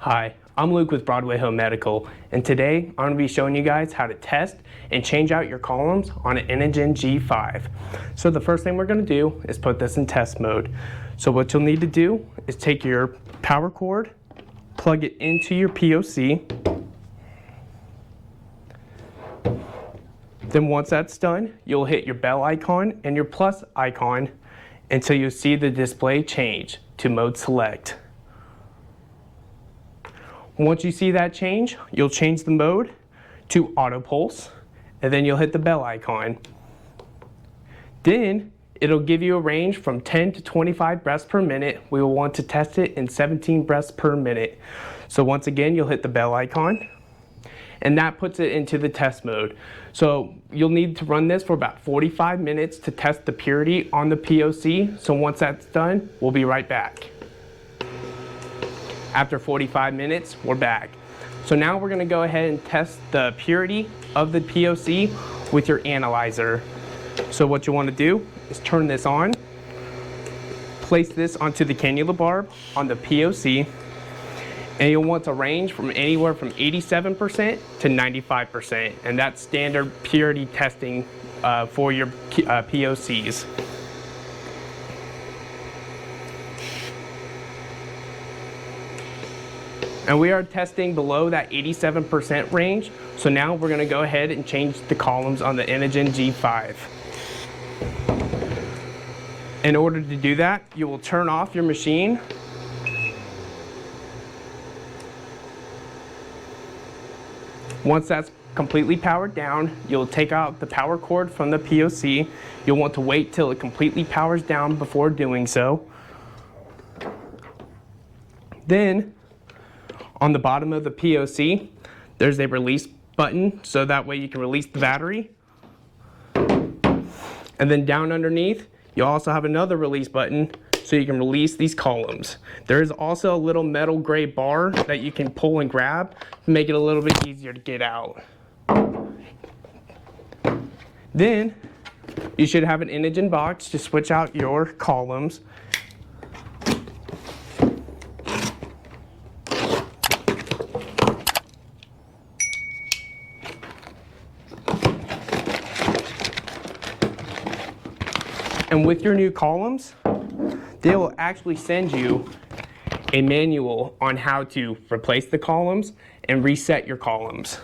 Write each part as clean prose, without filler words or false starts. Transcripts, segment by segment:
Hi, I'm Luke with Broadway Home Medical, and today I'm going to be showing you guys how to test and change out your columns on an Inogen G5. So the first thing we're going to do is put this in test mode. So what you'll need to do is take your power cord, plug it into your POC. Then once that's done, you'll hit your bell icon and your plus icon until you see the display change to mode select. Once you see that change, you'll change the mode to auto pulse, and then you'll hit the bell icon. Then it'll give you a range from 10 to 25 breaths per minute. We will want to test it in 17 breaths per minute. So once again, you'll hit the bell icon, and that puts it into the test mode. So you'll need to run this for about 45 minutes to test the purity on the POC. So once that's done, we'll be right back. After 45 minutes, we're back. So now we're gonna go ahead and test the purity of the POC with your analyzer. So what you wanna do is turn this on, place this onto the cannula barb on the POC, and you'll want to range from anywhere from 87% to 95%, and that's standard purity testing for your POCs. And we are testing below that 87% range, so now we're going to go ahead and change the columns on the Inogen G5. In order to do that, you will turn off your machine. Once that's completely powered down, you'll take out the power cord from the POC. You'll want to wait till it completely powers down before doing so. Then, on the bottom of the POC, there's a release button, so that way you can release the battery. And then down underneath, you'll also have another release button, so you can release these columns. There is also a little metal gray bar that you can pull and grab to make it a little bit easier to get out. Then, you should have an Inogen box to switch out your columns. And with your new columns, they will actually send you a manual on how to replace the columns and reset your columns.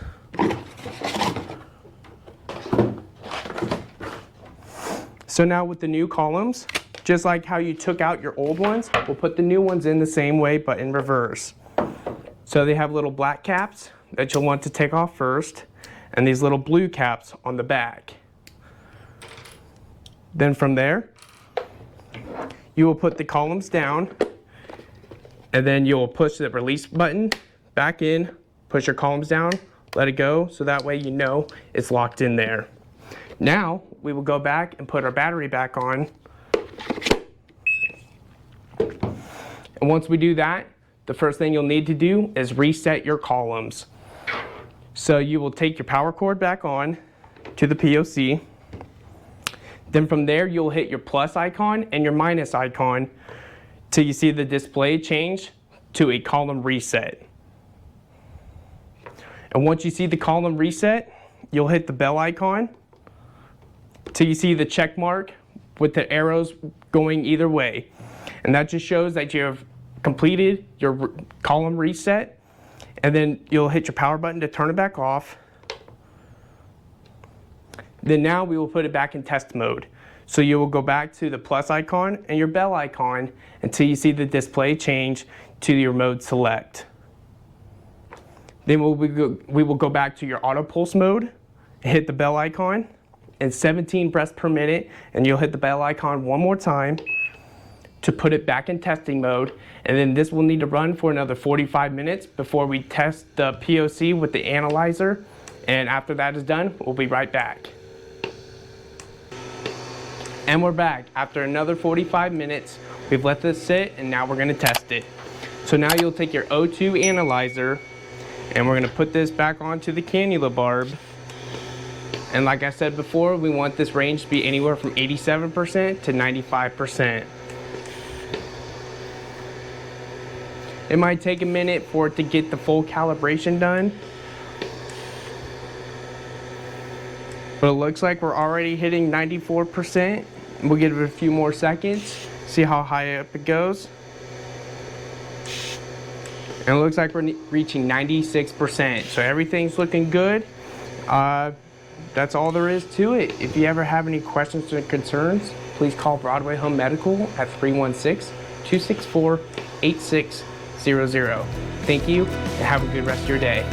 So now with the new columns, just like how you took out your old ones, we'll put the new ones in the same way but in reverse. So they have little black caps that you'll want to take off first, and these little blue caps on the back. Then from there, you will put the columns down, and then you will push the release button back in, push your columns down, let it go, so that way you know it's locked in there. Now, we will go back and put our battery back on. And once we do that, the first thing you'll need to do is reset your columns. So you will take your power cord back on to the POC. Then from there, you'll hit your plus icon and your minus icon till you see the display change to a column reset. And once you see the column reset, you'll hit the bell icon till you see the check mark with the arrows going either way. And that just shows that you have completed your column reset. And then you'll hit your power button to turn it back off. Then now we will put it back in test mode. So you will go back to the plus icon and your bell icon until you see the display change to your mode select. Then we will go back to your auto pulse mode, hit the bell icon, and 17 breaths per minute, and you'll hit the bell icon one more time to put it back in testing mode. And then this will need to run for another 45 minutes before we test the POC with the analyzer. And after that is done, we'll be right back. And we're back. After another 45 minutes, we've let this sit, and now we're gonna test it. So now you'll take your O2 analyzer, and we're gonna put this back onto the cannula barb. And like I said before, we want this range to be anywhere from 87% to 95%. It might take a minute for it to get the full calibration done. But it looks like we're already hitting 94%. We'll give it a few more seconds, see how high up it goes. And it looks like we're reaching 96%. So everything's looking good. That's all there is to it. If you ever have any questions or concerns, please call Broadway Home Medical at 316-264-8600. Thank you, and have a good rest of your day.